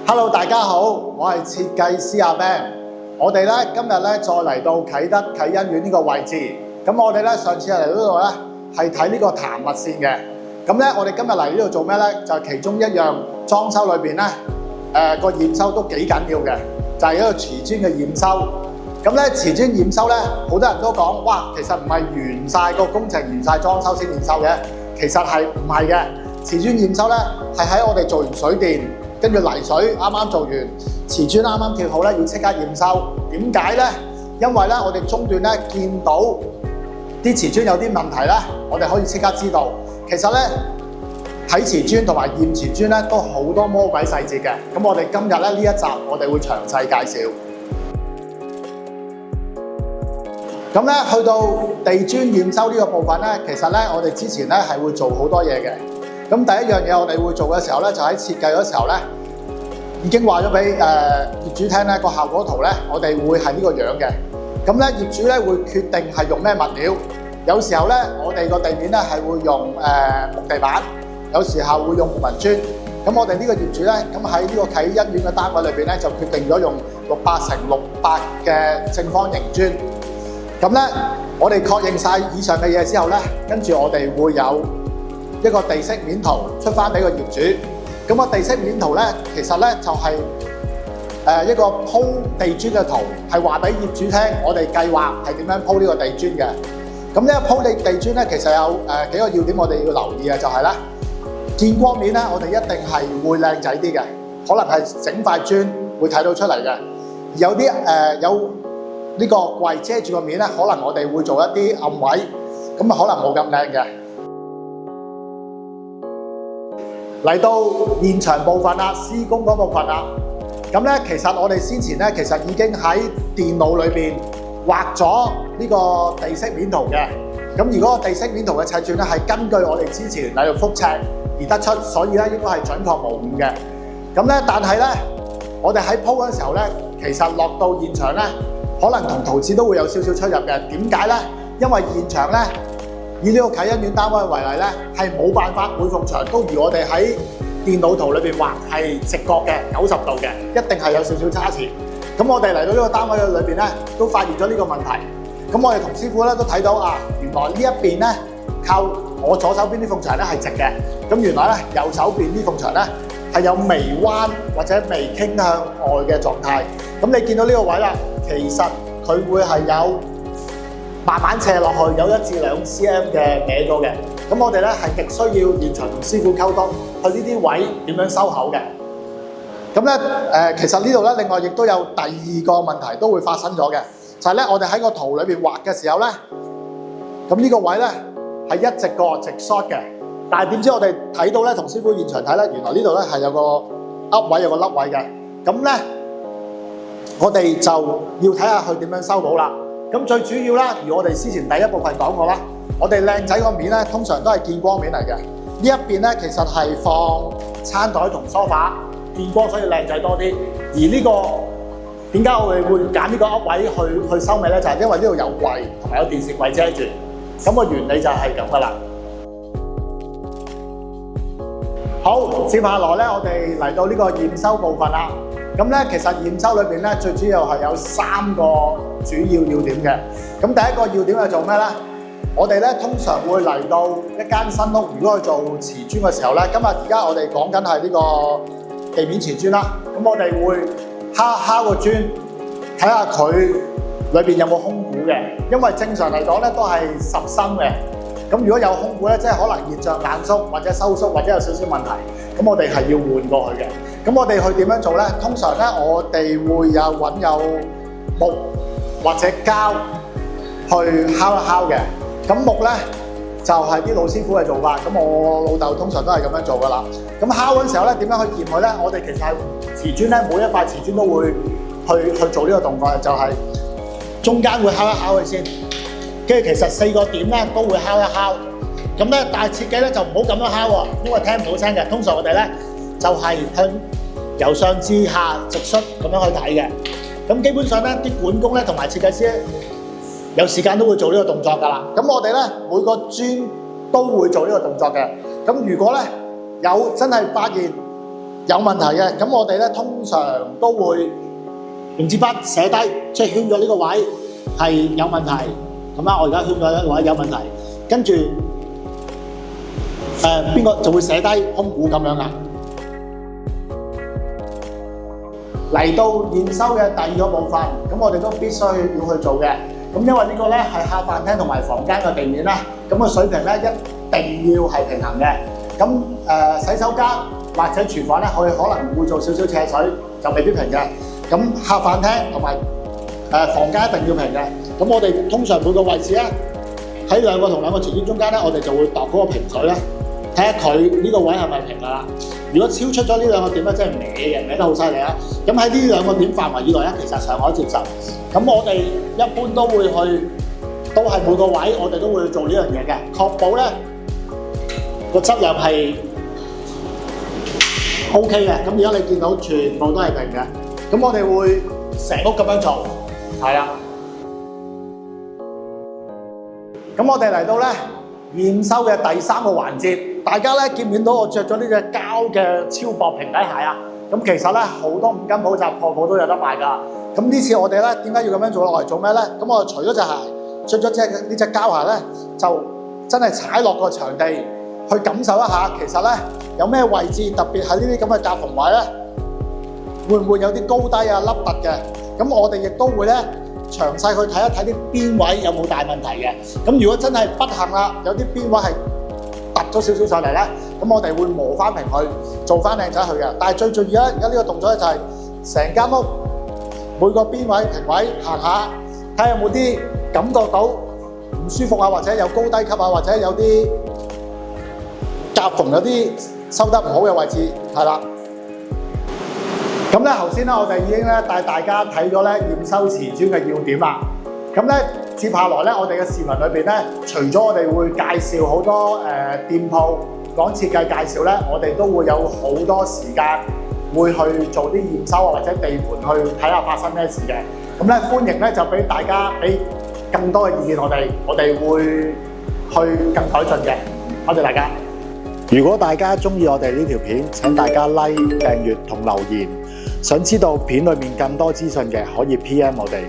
Hello， 大家好，我係設計師阿 Ben。我哋咧今日咧再嚟到啟德啟欣苑呢個位置。咁我哋咧上次嚟到呢度咧係睇呢個檀物線嘅。咁咧我哋今日嚟呢度做咩咧？就係其中一樣裝修裏邊咧，個驗收都幾緊要嘅，就係一個瓷磚嘅驗收。咁咧瓷磚驗收咧，好多人都講哇，其實唔係完晒個工程完晒裝修先驗收嘅，其實係唔係嘅？瓷磚驗收咧係喺我哋做完水電。跟住泥水啱啱做完，瓷磚啱啱貼好咧，要即刻驗收。點解咧？因為咧，我哋中段咧見到啲瓷磚有啲問題咧，我哋可以即刻知道。其實咧睇瓷磚同埋驗瓷磚咧都好多魔鬼細節嘅。咁我哋今日咧呢一集我哋會詳細介紹。咁咧去到地磚驗收呢個部分咧，其實咧我哋之前咧係會做好多嘢嘅。咁第一樣嘢我哋會做嘅時候咧，就喺設計嗰時候咧，已經話咗俾業主聽咧個效果圖咧，我哋會係呢個樣嘅。咁咧業主咧會決定係用咩物料。有時候咧我哋個地面咧係會用木地板，有時候會用木紋磚。咁我哋呢個業主咧，咁喺呢個啟欣苑嘅單位裏邊咧，就決定咗用600乘600嘅正方形磚。咁咧我哋確認晒以上嘅嘢之後咧，跟住我哋會有一個地式面圖出翻俾個業主，咁個地式面圖咧，其實咧就係一個鋪地磚嘅圖，係話俾業主聽，我哋計劃係點樣鋪呢個地磚嘅。咁呢個鋪地磚咧，其實有幾個要點我哋要留意嘅，就係咧見光面咧，我哋一定係會靚仔啲嘅，可能係整塊磚會睇到出嚟嘅。而有啲有呢個櫃遮住個面咧，可能我哋會做一啲暗位，咁啊可能冇咁靚嘅。嚟到現場部分啦，施工嗰部分啦，咁咧其實我哋先前咧其實已經喺電腦裏邊畫咗呢個地式面圖嘅。咁而嗰個地式面圖嘅尺寸咧係根據我哋之前嚟到複尺而得出，所以咧應該係準確無誤嘅。咁咧但係咧我哋喺鋪嗰陣時候咧，其實落到現場咧，可能同圖紙都會有少少出入嘅。點解咧？因為現場咧，以呢個啟欣苑單位為例咧，係冇辦法每埲牆都如我哋喺電腦圖裏邊畫係直角嘅90度嘅，一定係有少少差池。咁我哋嚟到呢個單位嘅裏邊咧，都發現咗呢個問題。咁我哋同師傅咧都睇到啊，原來呢一邊咧靠我左手邊呢埲牆咧係直嘅，咁原來咧右手邊呢埲牆咧係有微彎或者微傾向外嘅狀態。咁你見到呢個位啦，其實佢會係有慢慢斜落去，有1至2 cm 嘅歪咗嘅。咁我哋咧係極需要現場同師傅溝通，去呢啲位點樣收口嘅。咁咧其實呢度咧另外亦都有第二個問題都會發生咗嘅，就係咧我哋喺個圖裏邊畫嘅時候咧，咁呢個位咧係一直個直 shot 嘅，但係點知我哋睇到咧同師傅現場睇咧，原來呢度咧係有個凹位有個凹位嘅。咁咧我哋就要睇下佢點樣修補啦。咁最主要啦，如我哋之前第一部分講過啦，我哋靚仔個面咧，通常都係見光面嚟嘅。呢一邊咧，其實係放餐台同梳化，見光所以靚仔多啲。而呢個點解我哋會揀呢個凹位去收尾咧？就係因為呢度有櫃同埋有電視櫃遮住。咁個原理就係咁噶啦。好，接下來咧，我哋嚟到呢個驗收部分啦。咁咧，其實驗收裏邊咧，最主要係有3個主要點嘅。咁第一個要點係做咩咧？我哋咧通常會嚟到一間新屋，如果去做瓷磚嘅時候咧，而家我哋講緊係呢個地面瓷磚啦。咁我哋會敲個磚，睇下佢裏邊有冇空鼓嘅。因為正常嚟講咧都係實心嘅。咁如果有空鼓咧，即係可能現象冷縮或者收縮或者有少少問題，咁我哋係要換過去嘅。咁我哋去點樣做咧？通常咧，我哋會揾有木或者膠去敲一敲嘅。咁木咧就係啲老師傅嘅做法。咁我老豆通常都係咁樣做噶啦。咁敲嗰陣時候咧，點樣去驗佢咧？我哋其實係瓷磚咧，每一塊瓷磚都會去做呢個動作，就係中間會敲一敲佢先。跟住其實4個點咧都會敲一敲。咁咧，但係設計咧就唔好咁樣敲喎，因為聽唔到聲嘅。通常我哋咧就係由上至下直率咁樣去睇嘅。咁基本上咧，啲管工咧同埋設計師咧有時間都會做呢個動作㗎啦。咁我哋咧每個磚都會做呢個動作嘅。咁如果咧有真係發現有問題嘅，咁我哋咧通常都會用支筆寫低，即係圈咗呢個位係有問題。咁啦，我而家圈咗呢個位有問題，跟住邊個就會寫低空鼓咁樣噶。嚟到驗收嘅第二個部分，咁我哋都必須要去做嘅。咁因為呢個咧係客飯廳同埋房間嘅地面啦，咁個水平咧一定要係平衡嘅。咁洗手間或者廚房咧，佢可能會做少少斜水，就未必平嘅。咁客飯廳同埋房間一定要平嘅。咁我哋通常每個位置咧，喺兩個同兩個瓷磚中間咧，我哋就會度嗰個平水咧，睇下佢呢個位係咪平㗎啦。如果超出咗呢兩個點咧，即係歪嘅，歪得好犀利啊！咁喺呢兩個點範圍以內咧，其實上可接受。咁我哋一般都會去，都係每個位我哋都會做呢樣嘢嘅，確保咧個質量係 OK 嘅。咁而家你見到全部都係平嘅，咁我哋會成屋咁樣做，係啦。咁我哋嚟到咧驗收嘅第三個環節，大家咧見唔見到我着咗呢隻膠嘅超薄平底鞋啊？咁其實咧好多五金鋪、雜貨鋪都有得賣㗎。咁呢次我哋咧點解要咁樣做落嚟做咩咧？咁我除咗隻鞋，着咗呢隻膠鞋咧，就真係踩落個場地去感受一下，其實咧有咩位置特別喺呢啲咁嘅夾縫位咧，會唔會有啲高低啊、凹凸嘅？咁我哋亦都會咧詳細去睇一睇啲邊位有冇大問題嘅。咁如果真係不幸啦，有啲邊位係凸咗少少上嚟咧，咁我哋會磨翻平佢，做翻靚仔佢嘅。但係最重要而家呢個動作咧就係成間屋每個邊位平位行下，睇下有冇啲感覺到唔舒服啊，或者有高低級啊，或者有啲夾縫有啲收得唔好嘅位置，係啦。咁咧頭先咧我哋已經咧帶大家睇咗咧驗收瓷磚嘅要點啦。咁咧接下來咧我哋嘅視頻裏邊咧，除咗我哋會介紹好多店鋪講設計介紹咧，我哋都會有好多時間會去做啲驗收啊，或者地盤去睇下發生咩事嘅。咁咧歡迎咧就俾大家俾更多嘅意見我哋會去更改進嘅。多謝大家。如果大家中意我哋呢條片，請大家 like、訂閱同留言。想知道片裏面更多資訊嘅，可以 PM 我哋。